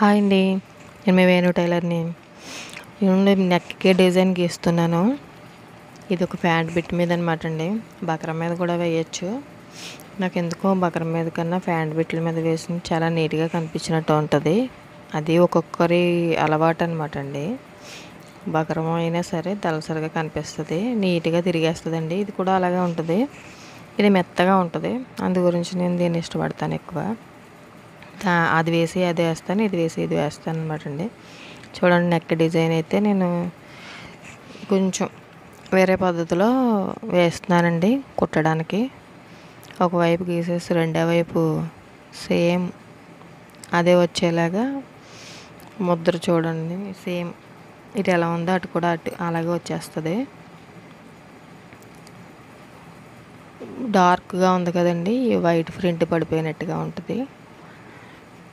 Hi అండి. నేను మీ వేణు టైలర్‌ని. నేను నెక్‌కి డిజైన్ గీస్తున్నాను. ఇది ఒక ప్యాంట్ బిట్ మీద అనమాట అండి. బకరం మీద కూడా వేయొచ్చు. నాకెందుకో బకరం మీద కన్నా ప్యాంట్ బిట్ల మీద వేసింది చాలా నీట్‌గా కనిపించినట్టు ఉంటుంది. అది ఒక్కొక్కరి అలవాటు అనమాట అండి. బకరం అయినా సరే దళసరిగా కనిపిస్తుంది, నీట్‌గా తిరిగేస్తుందండి. ఇది కూడా అలాగే ఉంటుంది. ఇది మెత్తగా ఉంటుంది. అందు గురించి నేను దీన్ని ఇష్టపడతాను ఎక్కువ. అది వేసి అది వేస్తాను, ఇది వేసి ఇది వేస్తాను అనమాట అండి. చూడండి, నెక్ డిజైన్ అయితే నేను కొంచెం వేరే పద్ధతిలో వేస్తున్నానండి కుట్టడానికి. ఒకవైపు గీసేసి రెండో వైపు సేమ్ అదే వచ్చేలాగా ముద్ర చూడండి. సేమ్ ఇది ఎలా ఉందో అటు కూడా అలాగే వచ్చేస్తుంది. డార్క్గా ఉంది కదండి, వైట్ ప్రింట్ పడిపోయినట్టుగా ఉంటుంది.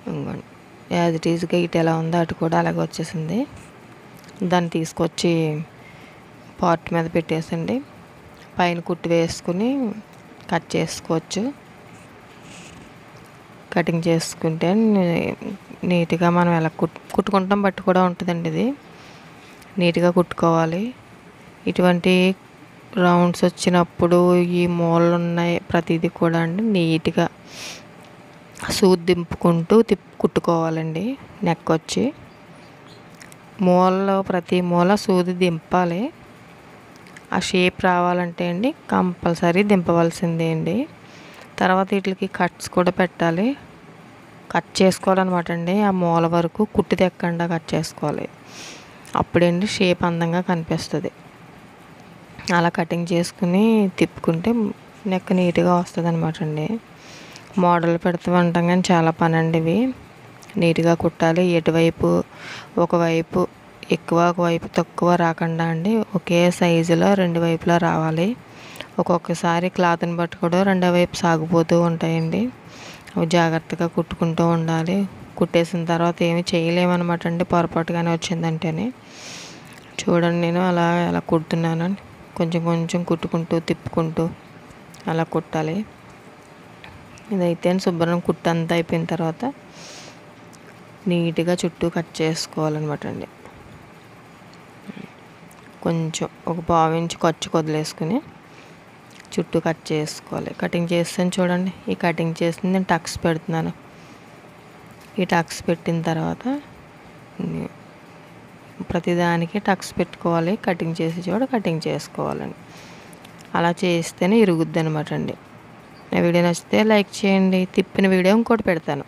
ఇంకోండి, యాజ్ ఇట్ ఈజ్గా ఇటు ఎలా ఉందో అటు కూడా అలాగే వచ్చేసింది. దాన్ని తీసుకొచ్చి పార్ట్ మీద పెట్టేసండి పైన కుట్టు వేసుకుని కట్ చేసుకోవచ్చు. కటింగ్ చేసుకుంటే నీట్గా మనం ఎలా కుట్టుకుంటాం బట్టి కూడా ఉంటుందండి. ఇది నీట్గా కుట్టుకోవాలి. ఇటువంటి రౌండ్స్ వచ్చినప్పుడు ఈ మూలలు ఉన్నాయి ప్రతిదీ కూడా అండి నీట్గా సూది దింపుకుంటూ కుట్టుకోవాలండి. నెక్ వచ్చి మూలలో ప్రతి మూల సూది దింపాలి. ఆ షేప్ రావాలంటే అండి కంపల్సరీ దింపవలసిందే అండి. తర్వాత వీటికి కట్స్ కూడా పెట్టాలి. కట్ చేసుకోవాలన్నమాట అండి. ఆ మూల వరకు కుట్టు తెక్కకుండా కట్ చేసుకోవాలి. అప్పుడండి షేప్ అందంగా కనిపిస్తుంది. అలా కటింగ్ చేసుకుని తిప్పుకుంటే నెక్ నీట్గా వస్తుంది అనమాట అండి. మోడల్ పెడుతూ ఉంటాం కానీ చాలా పని అండి ఇవి. నీట్గా కుట్టాలి. ఎటువైపు ఒకవైపు ఎక్కువ ఒకవైపు తక్కువ రాకుండా అండి ఒకే సైజులో రెండు వైపులా రావాలి. ఒక్కొక్కసారి క్లాత్ని బట్టి కూడా రెండో వైపు సాగిపోతూ ఉంటాయండి. అవి జాగ్రత్తగా కుట్టుకుంటూ ఉండాలి. కుట్టేసిన తర్వాత ఏమి చేయలేమన్నమాట అండి పొరపాటుగానే వచ్చిందంటేనే. చూడండి, నేను అలా కుడుతున్నాను. కొంచెం కొంచెం కుట్టుకుంటూ తిప్పుకుంటూ అలా కుట్టాలి. ఇదైతే శుభ్రం కుట్టు అంతా అయిపోయిన తర్వాత నీట్గా చుట్టూ కట్ చేసుకోవాలన్నమాట అండి. కొంచెం ఒక పావు ఇంచు ఖర్చు వదిలేసుకుని చుట్టూ కట్ చేసుకోవాలి. కటింగ్ చేస్తాను చూడండి. ఈ కటింగ్ చేసింది నేను టక్స్ పెడుతున్నాను. ఈ టక్స్ పెట్టిన తర్వాత ప్రతిదానికి టక్స్ పెట్టుకోవాలి. కటింగ్ చేసి చోట కటింగ్ చేసుకోవాలండి. అలా చేస్తేనే ఇరుగుద్ది అనమాట అండి. నా వీడియో నచ్చితే లైక్ చేయండి. తిప్పిన వీడియో ఇంకోటి పెడతాను.